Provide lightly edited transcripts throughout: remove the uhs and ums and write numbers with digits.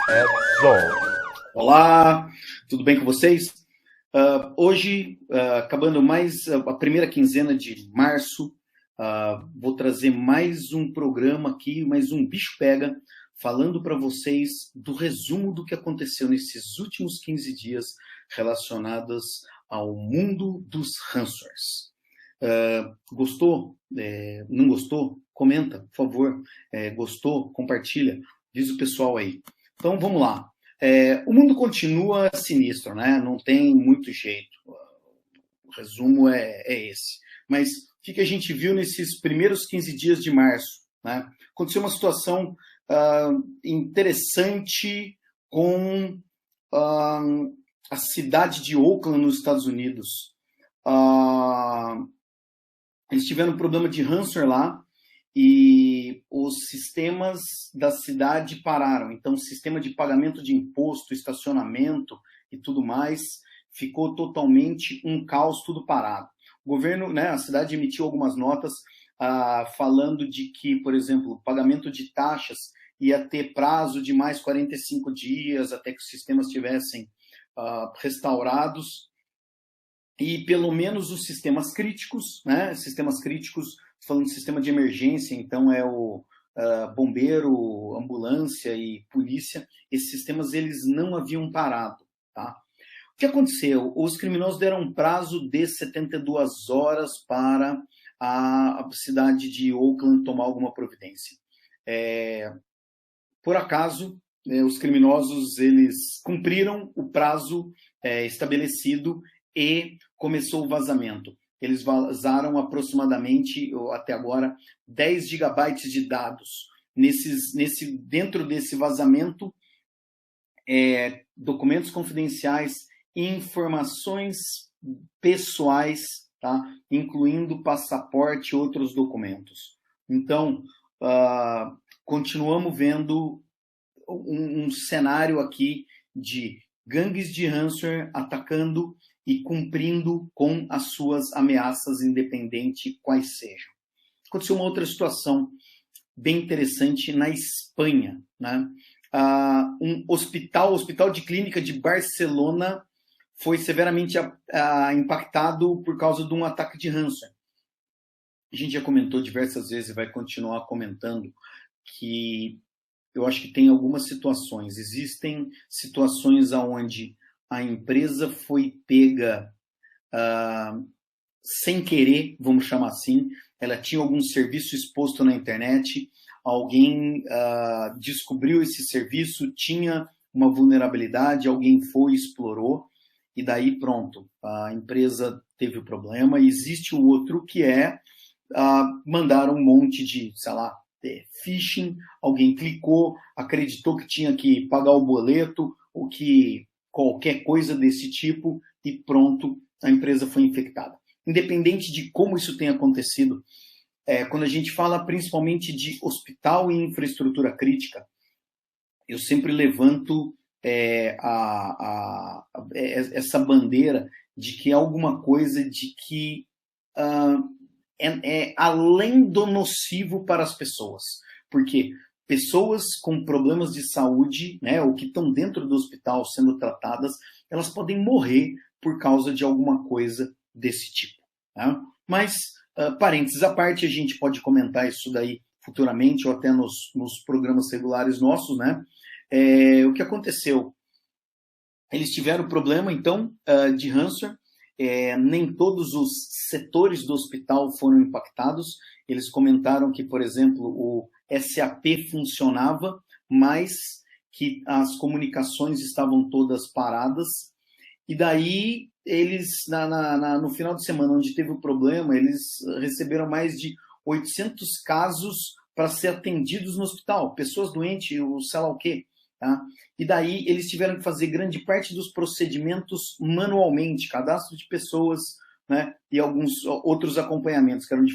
Edson. Olá, tudo bem com vocês? Hoje, acabando mais a primeira quinzena de março, vou trazer mais um programa aqui, mais um Bicho Pega, falando para vocês do resumo do que aconteceu nesses últimos 15 dias relacionados ao mundo dos ransomwares. Gostou? Não gostou? Comenta, por favor. Gostou? Compartilha. Diz o pessoal aí. Então, vamos lá. O mundo continua sinistro, né? Não tem muito jeito. O resumo é esse. Mas o que a gente viu nesses primeiros 15 dias de março? Né? Aconteceu uma situação interessante com a cidade de Oakland, nos Estados Unidos. Eles tiveram um problema de ransomware lá e os sistemas da cidade pararam. Então, o sistema de pagamento de imposto, estacionamento e tudo mais ficou totalmente um caos, tudo parado. O governo, né, a cidade emitiu algumas notas falando de que, por exemplo, o pagamento de taxas ia ter prazo de mais 45 dias até que os sistemas estivessem restaurados. E pelo menos os sistemas críticos, né? Sistemas críticos, falando de sistema de emergência, então é o bombeiro, ambulância e polícia, esses sistemas eles não haviam parado, tá? O que aconteceu? Os criminosos deram um prazo de 72 horas para a cidade de Oakland tomar alguma providência. Por acaso, os criminosos eles cumpriram o prazo estabelecido e começou o vazamento. Eles vazaram aproximadamente, até agora, 10 gigabytes de dados. Dentro desse vazamento, documentos confidenciais, informações pessoais, tá? Incluindo passaporte e outros documentos. Então, continuamos vendo um cenário aqui de gangues de ransomware atacando e cumprindo com as suas ameaças, independente quais sejam. Aconteceu uma outra situação bem interessante na Espanha, né? Um hospital de clínica de Barcelona foi severamente impactado por causa de um ataque de ransomware. A gente já comentou diversas vezes e vai continuar comentando que eu acho que tem algumas situações. Existem situações onde a empresa foi pega sem querer, vamos chamar assim. Ela tinha algum serviço exposto na internet, alguém descobriu esse serviço, tinha uma vulnerabilidade, alguém foi e explorou, e daí pronto, a empresa teve o problema. E existe o outro que mandar um monte de, sei lá, phishing, alguém clicou, acreditou que tinha que pagar o boleto, ou que qualquer coisa desse tipo, e pronto, a empresa foi infectada. Independente de como isso tenha acontecido, quando a gente fala principalmente de hospital e infraestrutura crítica, eu sempre levanto essa bandeira de que é alguma coisa de que além do nocivo para as pessoas. Porque pessoas com problemas de saúde, né, ou que estão dentro do hospital sendo tratadas, elas podem morrer por causa de alguma coisa desse tipo. Tá? Mas, parênteses à parte, a gente pode comentar isso daí futuramente, ou até nos programas regulares nossos, né? O que aconteceu? Eles tiveram problema, então, de ransomware. Nem todos os setores do hospital foram impactados. Eles comentaram que, por exemplo, o SAP funcionava, mas que as comunicações estavam todas paradas. E daí, eles, no final de semana, onde teve o problema, eles receberam mais de 800 casos para ser atendidos no hospital. Pessoas doentes, sei lá o quê. Tá? E daí eles tiveram que fazer grande parte dos procedimentos manualmente, cadastro de pessoas, né, e alguns outros acompanhamentos que eram de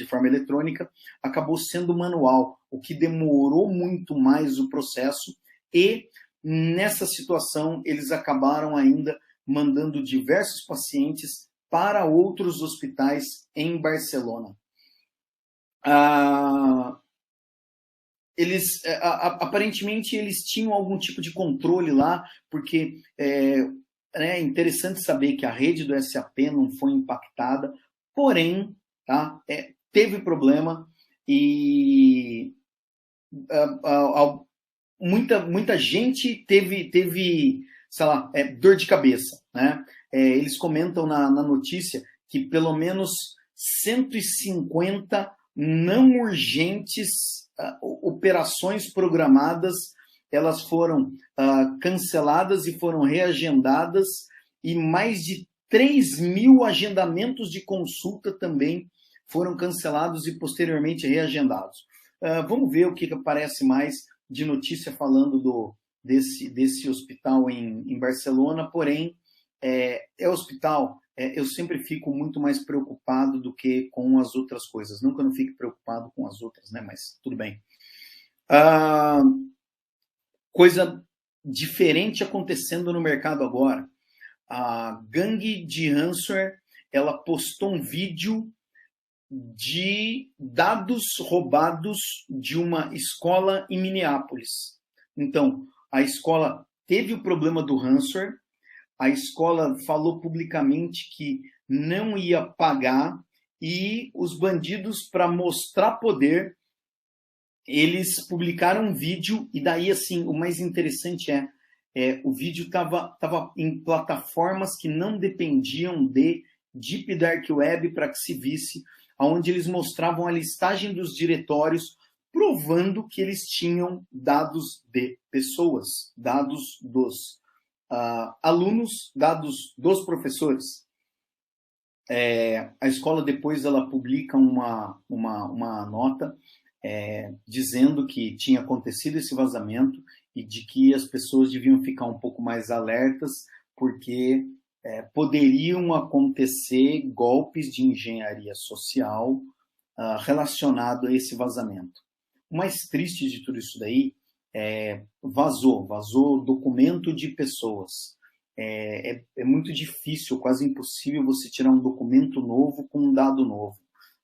forma eletrônica, acabou sendo manual, o que demorou muito mais o processo. E nessa situação eles acabaram ainda mandando diversos pacientes para outros hospitais em Barcelona. aparentemente eles tinham algum tipo de controle lá, porque é interessante saber que a rede do SAP não foi impactada, porém, tá, teve problema e muita gente teve sei lá, dor de cabeça, né? Eles comentam na notícia que pelo menos 150 não urgentes operações programadas, elas foram canceladas e foram reagendadas, e mais de 3.000 agendamentos de consulta também foram cancelados e posteriormente reagendados. Vamos ver o que aparece mais de notícia falando desse hospital em Barcelona, porém, hospital, eu sempre fico muito mais preocupado do que com as outras coisas. Não que eu não fique preocupado com as outras, né? Mas tudo bem. Coisa diferente acontecendo no mercado agora. A gangue de ransomware, ela postou um vídeo de dados roubados de uma escola em Minneapolis. Então, a escola teve o problema do ransomware, a escola falou publicamente que não ia pagar, e os bandidos, para mostrar poder, eles publicaram um vídeo, e daí, assim, o mais interessante o vídeo estava em plataformas que não dependiam de Deep Dark Web para que se visse, onde eles mostravam a listagem dos diretórios, provando que eles tinham dados de pessoas, dados dos alunos, dados dos professores. A escola depois ela publica uma nota dizendo que tinha acontecido esse vazamento e de que as pessoas deviam ficar um pouco mais alertas, porque poderiam acontecer golpes de engenharia social relacionado a esse vazamento. O mais triste de tudo isso daí vazou documento de pessoas. É muito difícil, quase impossível você tirar um documento novo com um dado novo.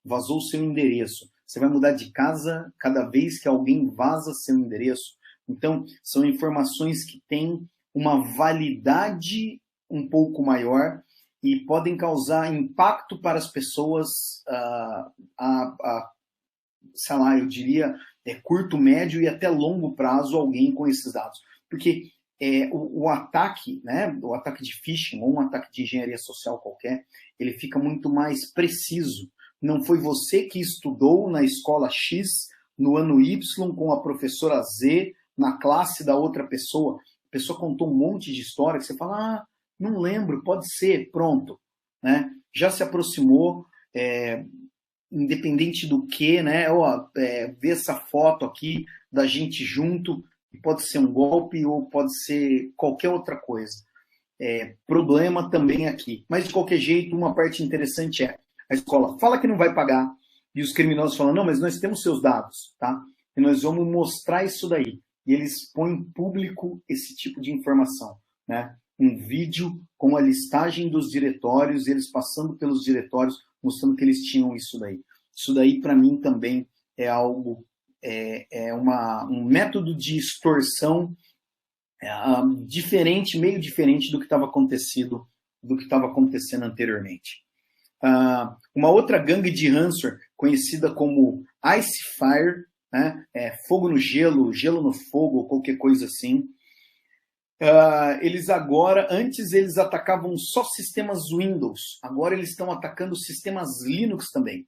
Vazou o seu endereço. Você vai mudar de casa cada vez que alguém vaza seu endereço. Então, são informações que têm uma validade um pouco maior e podem causar impacto para as pessoas sei lá, eu diria, curto, médio e até longo prazo, alguém com esses dados. Porque o ataque, né, o ataque de phishing ou um ataque de engenharia social qualquer, ele fica muito mais preciso. Não foi você que estudou na escola X, no ano Y, com a professora Z, na classe da outra pessoa. A pessoa contou um monte de história que você fala, não lembro, pode ser, pronto. Né? Já se aproximou, independente do que, né? Vê essa foto aqui da gente junto, pode ser um golpe ou pode ser qualquer outra coisa. Problema também aqui. Mas, de qualquer jeito, uma parte interessante a escola fala que não vai pagar e os criminosos falam, não, mas nós temos seus dados, tá? E nós vamos mostrar isso daí. E eles põem em público esse tipo de informação, né? Um vídeo com a listagem dos diretórios, eles passando pelos diretórios, mostrando que eles tinham isso daí. Isso daí, para mim, também é algo, um método de extorsão diferente, meio diferente do que estava acontecendo anteriormente. Uma outra gangue de ransomware, conhecida como Icefire, né? Fogo no gelo, gelo no fogo, qualquer coisa assim. Eles agora, antes eles atacavam só sistemas Windows, agora eles estão atacando sistemas Linux também.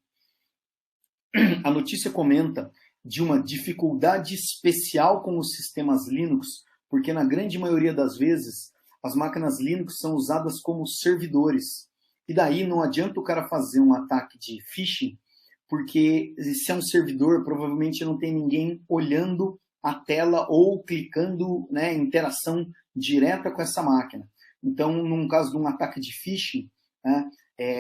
A notícia comenta de uma dificuldade especial com os sistemas Linux, porque na grande maioria das vezes as máquinas Linux são usadas como servidores. E daí não adianta o cara fazer um ataque de phishing, porque se é um servidor, provavelmente não tem ninguém olhando a tela ou clicando, né, interação direta com essa máquina. Então, num caso de um ataque de phishing, né,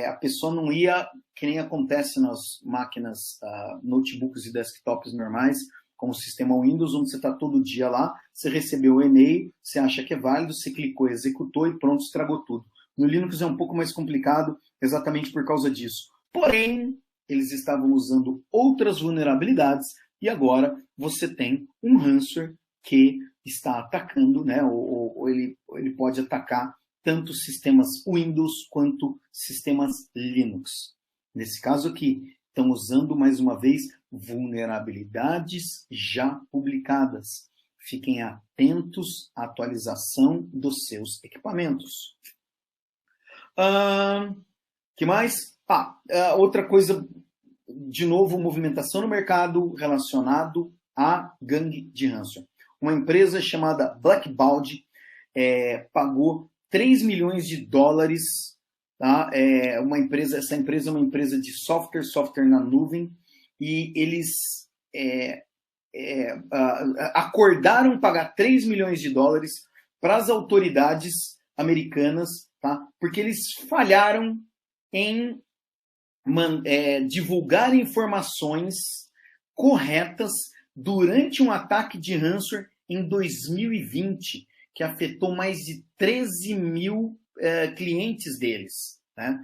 a pessoa não ia, que nem acontece nas máquinas, notebooks e desktops normais, como o sistema Windows, onde você está todo dia lá, você recebeu o e-mail, você acha que é válido, você clicou, executou e pronto, estragou tudo. No Linux é um pouco mais complicado, exatamente por causa disso. Porém, eles estavam usando outras vulnerabilidades e agora você tem um ransomware que está atacando, né, ou ele pode atacar tanto sistemas Windows quanto sistemas Linux. Nesse caso aqui, estão usando, mais uma vez, vulnerabilidades já publicadas. Fiquem atentos à atualização dos seus equipamentos. Que mais? Outra coisa, de novo, movimentação no mercado relacionado a gangue de ransomware. Uma empresa chamada Blackbaud pagou 3 milhões de dólares. Tá? Essa empresa é uma empresa de software na nuvem, e eles acordaram pagar 3 milhões de dólares para as autoridades americanas, tá? Porque eles falharam em divulgar informações corretas durante um ataque de ransomware em 2020, que afetou mais de 13 mil clientes deles. Né?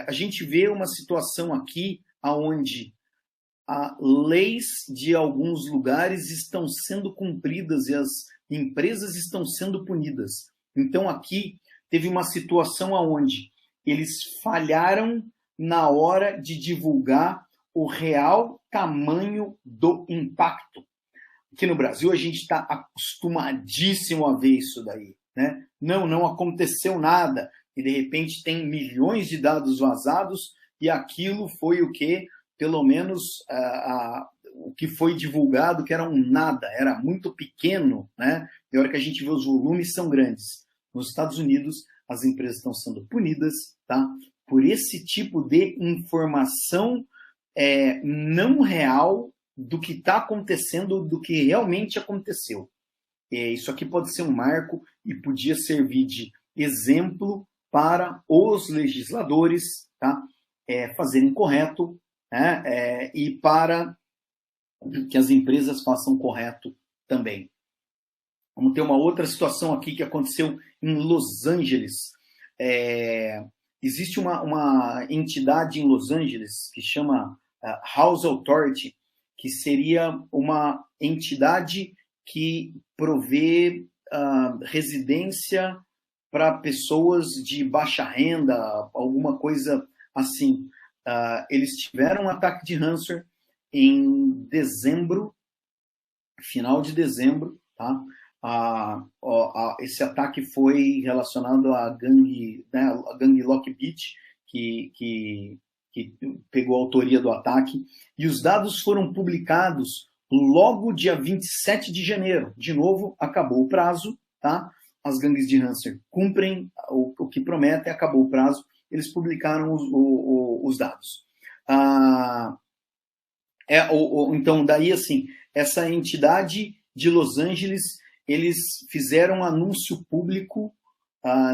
A gente vê uma situação aqui onde leis de alguns lugares estão sendo cumpridas e as empresas estão sendo punidas. Então aqui teve uma situação onde eles falharam na hora de divulgar o real tamanho do impacto. Aqui no Brasil a gente está acostumadíssimo a ver isso daí. Né? Não aconteceu nada, e de repente tem milhões de dados vazados, e aquilo foi o que, pelo menos o que foi divulgado, que era um nada, era muito pequeno, né? E a hora que a gente vê os volumes são grandes. Nos Estados Unidos, as empresas estão sendo punidas, tá? Por esse tipo de informação não real do que está acontecendo, do que realmente aconteceu. Isso aqui pode ser um marco e podia servir de exemplo para os legisladores, tá? Fazerem correto, né? E para que as empresas façam correto também. Vamos ter uma outra situação aqui que aconteceu em Los Angeles. Existe uma entidade em Los Angeles que chama House Authority, que seria uma entidade que provê residência para pessoas de baixa renda, alguma coisa assim. Eles tiveram um ataque de ransomware em dezembro, final de dezembro, tá? Esse ataque foi relacionado à gangue, né, a gangue Lockbit, que pegou a autoria do ataque, e os dados foram publicados logo dia 27 de janeiro. De novo, acabou o prazo, tá? As gangues de ransomware cumprem o que prometem, acabou o prazo, eles publicaram os dados. Então, daí, assim, essa entidade de Los Angeles, eles fizeram um anúncio público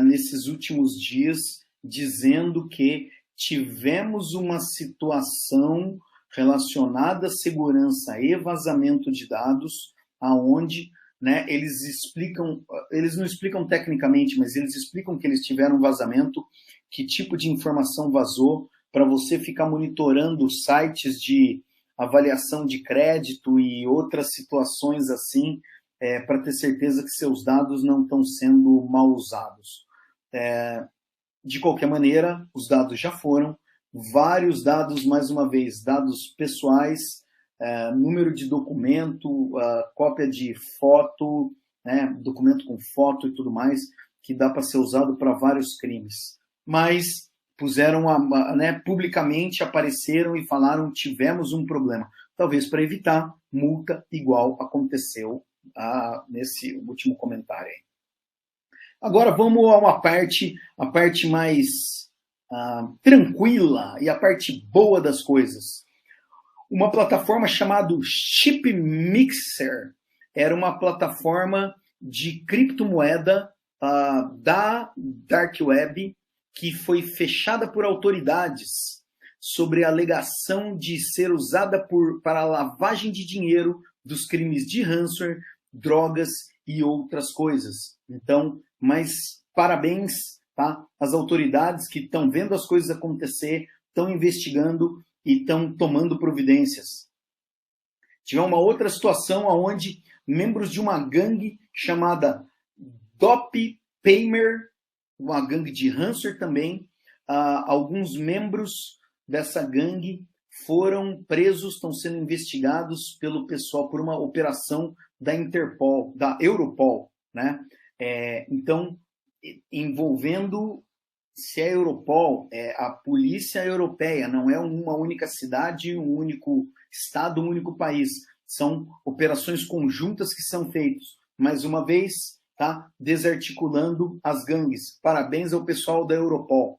nesses últimos dias, dizendo que tivemos uma situação relacionada à segurança e vazamento de dados, aonde, né, eles não explicam tecnicamente, mas eles explicam que eles tiveram vazamento, que tipo de informação vazou, para você ficar monitorando sites de avaliação de crédito e outras situações assim, para ter certeza que seus dados não estão sendo mal usados. De qualquer maneira, os dados já foram, vários dados, mais uma vez, dados pessoais, número de documento, cópia de foto, né, documento com foto e tudo mais, que dá para ser usado para vários crimes. Mas puseram, publicamente apareceram e falaram: tivemos um problema. Talvez para evitar multa igual aconteceu nesse último comentário aí. Agora vamos a a parte mais tranquila e a parte boa das coisas. Uma plataforma chamada ShipMixer era uma plataforma de criptomoeda da Dark Web, que foi fechada por autoridades sobre a alegação de ser usada para a lavagem de dinheiro dos crimes de ransomware, drogas e outras coisas. Então, mas parabéns, tá? As autoridades que estão vendo as coisas acontecer, estão investigando e estão tomando providências. Tivemos uma outra situação onde membros de uma gangue chamada Dop Paymer, uma gangue de ransomware também, alguns membros dessa gangue foram presos, estão sendo investigados pelo pessoal por uma operação da Interpol, da Europol, né? Então, envolvendo, se é Europol, a polícia europeia, não é uma única cidade, um único estado, um único país. São operações conjuntas que são feitas, mais uma vez, tá? Desarticulando as gangues. Parabéns ao pessoal da Europol.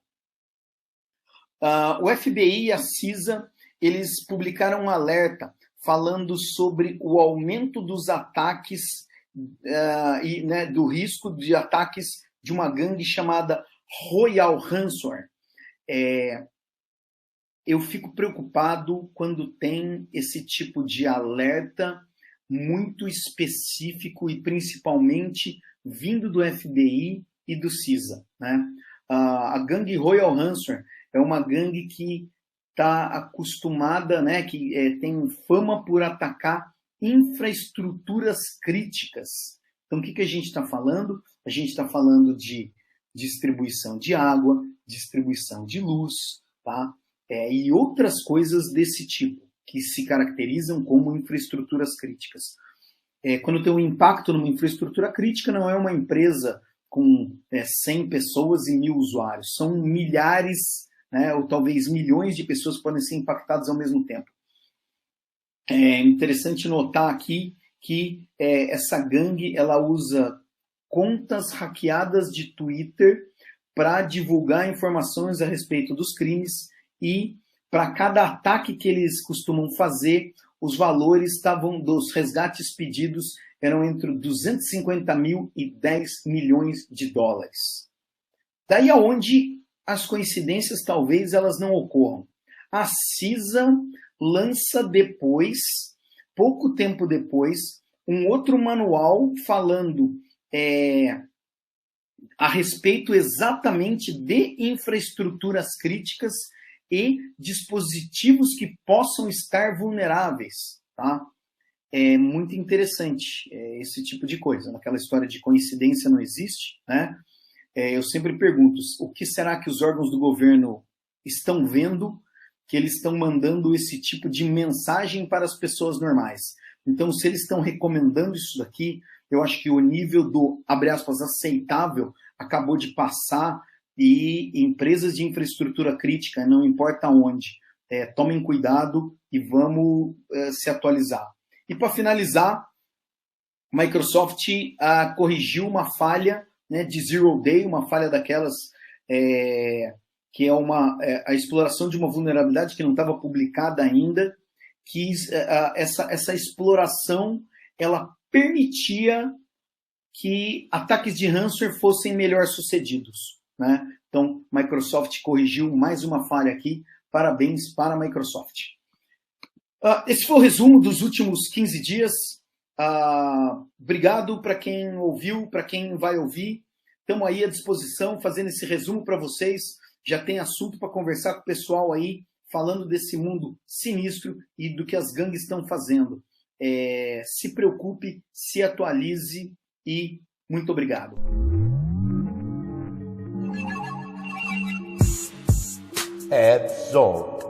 O FBI e a CISA, eles publicaram um alerta falando sobre o aumento dos ataques e, né, do risco de ataques de uma gangue chamada Royal Ransomware. Eu fico preocupado quando tem esse tipo de alerta muito específico e principalmente vindo do FBI e do CISA, né? A gangue Royal Ransomware é uma gangue que está acostumada, né, que tem fama por atacar infraestruturas críticas. Então, o que a gente está falando? A gente está falando de distribuição de água, distribuição de luz, tá? E outras coisas desse tipo, que se caracterizam como infraestruturas críticas. Quando tem um impacto numa infraestrutura crítica, não é uma empresa com 100 pessoas e 1.000 usuários. São milhares, né, ou talvez milhões de pessoas que podem ser impactadas ao mesmo tempo. É interessante notar aqui que essa gangue ela usa contas hackeadas de Twitter para divulgar informações a respeito dos crimes, e para cada ataque que eles costumam fazer, os valores dos resgates pedidos eram entre 250 mil e 10 milhões de dólares. Daí aonde as coincidências talvez elas não ocorram. A CISA lança depois, pouco tempo depois, um outro manual falando a respeito exatamente de infraestruturas críticas e dispositivos que possam estar vulneráveis, tá? É muito interessante esse tipo de coisa. Aquela história de coincidência não existe, né? Eu sempre pergunto, o que será que os órgãos do governo estão vendo que eles estão mandando esse tipo de mensagem para as pessoas normais? Então, se eles estão recomendando isso daqui, eu acho que o nível do, abre aspas, aceitável acabou de passar, e empresas de infraestrutura crítica, não importa onde, tomem cuidado e vamos se atualizar. E para finalizar, a Microsoft corrigiu uma falha, né, de Zero Day, uma falha daquelas que é a exploração de uma vulnerabilidade que não estava publicada ainda, que essa exploração ela permitia que ataques de ransomware fossem melhor sucedidos, né? Então, Microsoft corrigiu mais uma falha aqui. Parabéns para a Microsoft. Esse foi o resumo dos últimos 15 dias. Obrigado para quem ouviu, para quem vai ouvir. Estamos aí à disposição, fazendo esse resumo para vocês. Já tem assunto para conversar com o pessoal aí, falando desse mundo sinistro e do que as gangues estão fazendo. Se preocupe, se atualize e muito obrigado. Edzone.